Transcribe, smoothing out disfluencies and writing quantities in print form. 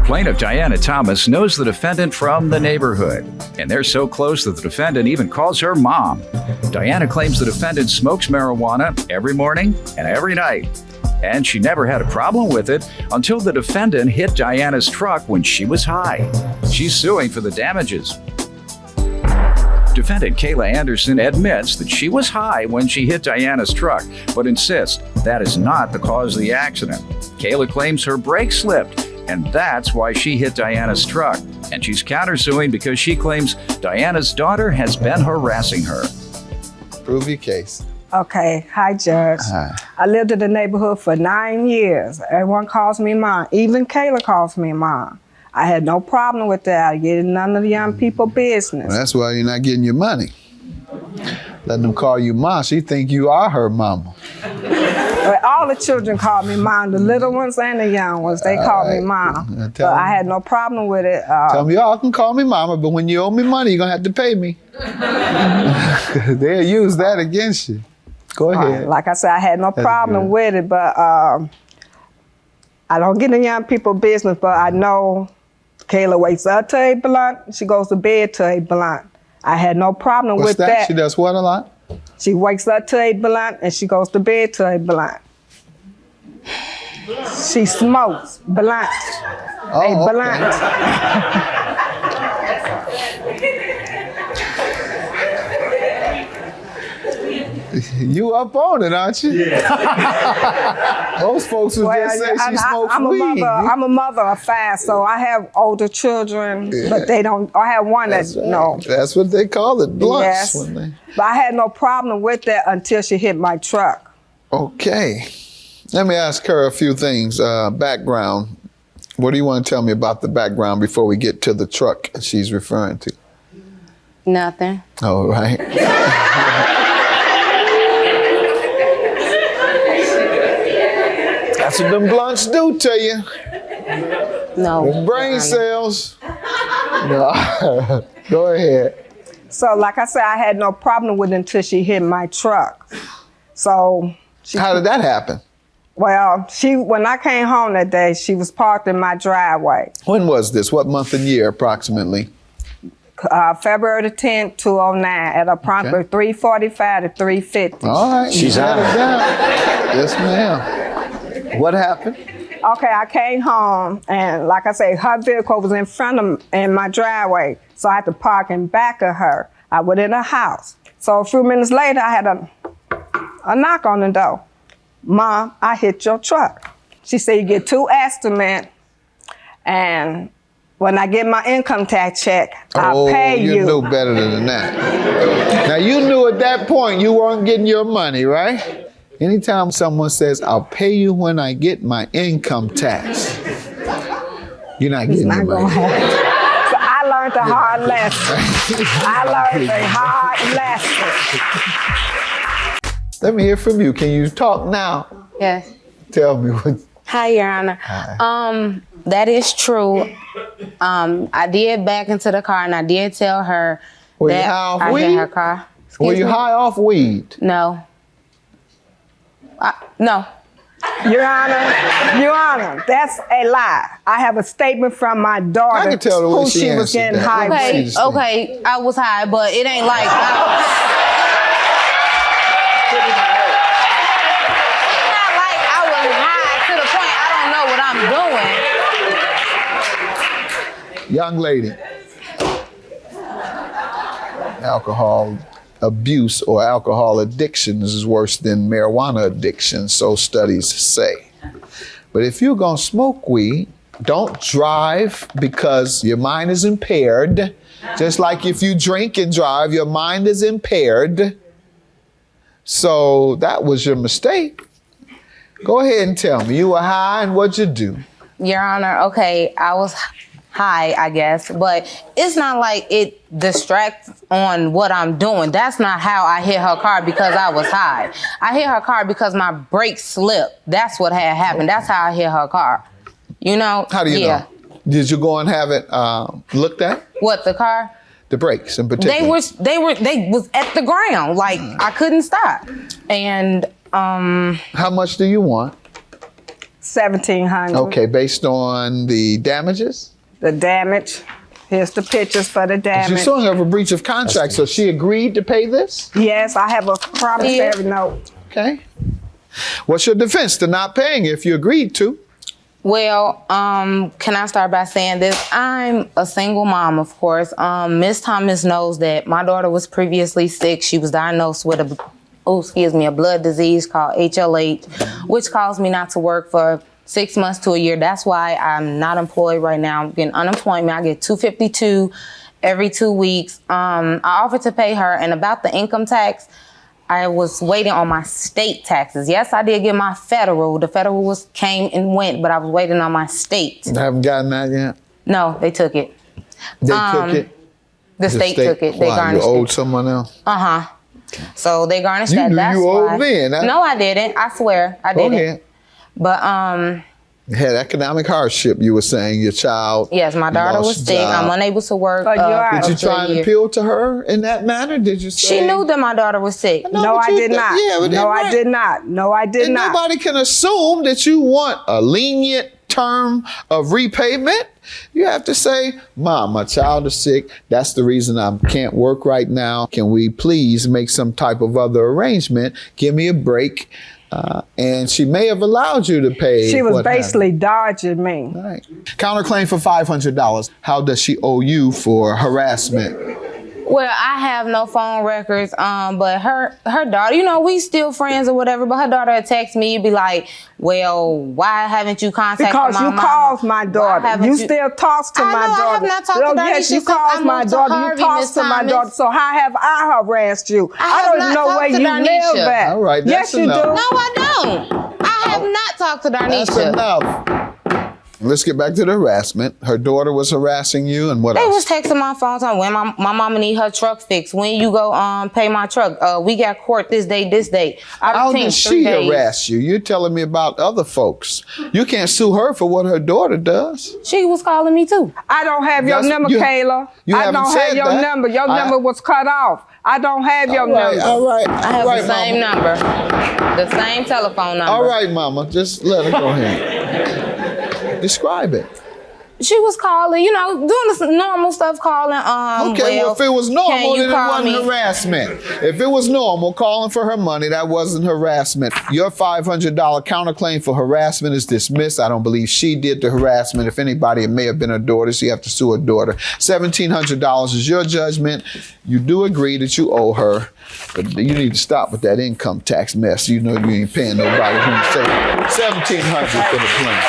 Plaintiff Diana Thomas knows the defendant from the neighborhood, and they're so close that the defendant even calls her mom. Diana claims the defendant smokes marijuana every morning and every night, and she never had a problem with it until the defendant hit Diana's truck when she was high. She's suing for the damages. Defendant Kayla Anderson admits that she was high when she hit Diana's truck, but insists that is not the cause of the accident. Kayla claims her brake slipped, and that's why she hit Diana's truck. And she's countersuing because she claims Diana's daughter has been harassing her. Prove your case. Okay, hi Judge. Hi. I lived in the neighborhood for 9 years. Everyone calls me mom. Even Kayla calls me mom. I had no problem with that. I get none of the young people business. Well, that's why you're not getting your money. Letting them call you mom. She think you are her mama. But all the children call me mom, the little ones and the young ones, they call me mom. But I had no problem with it. Tell me, y'all can call me mama, but when you owe me money, you're going to have to pay me. They'll use that against you. Go ahead. Like I said, I had no problem with it, but I don't get in young people business, but I know Kayla wakes up to a blunt, she goes to bed to a blunt. I had no problem with that. She does what a lot? She wakes up to a blunt and she goes to bed to a blunt. She smokes blunt. A blunt. You up on it, aren't you? Yeah. Most folks would just say she smokes weed. I'm a mother of 5, so I have older children, but they don't. I have one no. That's what they call it, blunts. Yes. But I had no problem with that until she hit my truck. Okay. Let me ask her a few things. Background. What do you want to tell me about the background before we get to the truck she's referring to? Nothing. All right. That's what them blunts do to you. No. The brain cells. No. Go ahead. So, like I said, I had no problem with it until she hit my truck. So, how did that happen? Well, when I came home that day, she was parked in my driveway. When was this? What month and year, approximately? February the 10th, 2009, at approximately 3:45 to 3:50. All right. She's out. Yes, ma'am. What happened? Okay, I came home, and like I say, her vehicle was in my driveway, so I had to park in back of her. I went in her house. So a few minutes later, I had a knock on the door. Mom, I hit your truck. She said, you get 2 estimates, and when I get my income tax check, I'll pay you. You knew better than that. Now, you knew at that point you weren't getting your money, right? Anytime someone says, I'll pay you when I get my income tax, you're not getting your money. So I learned a hard lesson. Let me hear from you. Can you talk now? Yes. Tell me what. Hi, Your Honor. Hi. That is true. I did back into the car and I did tell her that I hit her car. Were you high off weed? No. No. Your Honor, that's a lie. I have a statement from my daughter I can tell the way who she was getting high with. Okay, I was high, but it ain't like I was high to the point I don't know what I'm doing. Young lady, alcohol abuse or alcohol addiction is worse than marijuana addiction, so studies say. But if you're gonna smoke weed, don't drive because your mind is impaired. Just like if you drink and drive, your mind is impaired. So that was your mistake. Go ahead and tell me, you were high and what'd you do? Your Honor, okay, I was high, I guess, but it's not like it distracts on what I'm doing. That's not how I hit her car because I was high. I hit her car because my brake slipped. That's what had happened. That's how I hit her car. You know? How do you know? Did you go and have it looked at? What, the car? The brakes in particular. They was at the ground. Like, I couldn't stop. And how much do you want? $1,700. Okay, based on the damages? The damage. Here's the pictures for the She's damage. suing her for breach of contract, so she agreed to pay this? Yes, I have a promissory note. Okay. What's your defense to not paying if you agreed to? Well, can I start by saying this? I'm a single mom, of course. Miss Thomas knows that my daughter was previously sick. She was diagnosed with a blood disease called HLH, which caused me not to work for 6 months to a year. That's why I'm not employed right now. I'm getting unemployment. I get $252 every 2 weeks. I offered to pay her, and about the income tax, I was waiting on my state taxes. Yes, I did get my federal. The federal came and went, but I was waiting on my state. I haven't gotten that yet? No, they took it. They took it? The state took it. They Why, garnished you owed it. someone else? Uh-huh. So they garnished You that. knew That's you owed why. me, and No, I didn't. I swear, I didn't. Okay. But You had economic hardship, you were saying, your child. yes, my daughter was lost sick. job. I'm unable to work. But you're right. Did you up to a try and year. appeal to her in that manner? Did you say? She knew that my daughter was sick. No, but I you did not. Yeah, but No, right. I did not. No, I did And not. nobody can assume that you want a lenient term of repayment. You have to say, Mom, my child is sick. That's the reason I can't work right now. Can we please make some type of other arrangement? Give me a break. And she may have allowed you to pay. She was what basically dodging me. happened. Right. Counterclaim for $500. How does she owe you for harassment? Well, I have no phone records, but her daughter, we still friends or whatever, but her daughter had text me, be like, well, why haven't you contacted Because my you mama? called my Why daughter. haven't You still talk to I my know, I daughter. have not talked to Oh, Darnisha yes, you since I called my moved to daughter. Harvey, You talked Miss to my Thomas. daughter. So how have I harassed you? I I have don't not know talked where to you Darnisha. live at. All right, yes, that's you enough. do. No, I don't. I have not talked to That's Darnisha. enough. Let's get back to the harassment. Her daughter was harassing you, and what They else? was texting my phone time when my mama need her truck fixed. When you go pay my truck? We got court this day, this day. How did she harass you? You're telling me about other folks. You can't sue her for what her daughter does. She was calling me too. I don't have your That's- number, you- Kayla. you I haven't don't said have your that. number. Your number was cut off. I don't have your number. All right. I have the same number, the same telephone number. All right, Mama. Just let her go ahead. Describe it. She was calling, doing the normal stuff, calling. Okay, well, if it was normal, can you then it call wasn't me? harassment. If it was normal, calling for her money, that wasn't harassment. Your $500 counterclaim for harassment is dismissed. I don't believe she did the harassment. If anybody, it may have been her daughter, so you have to sue her daughter. $1,700 is your judgment. You do agree that you owe her, but you need to stop with that income tax mess. You know you ain't paying nobody when you say $1,700 for the claim.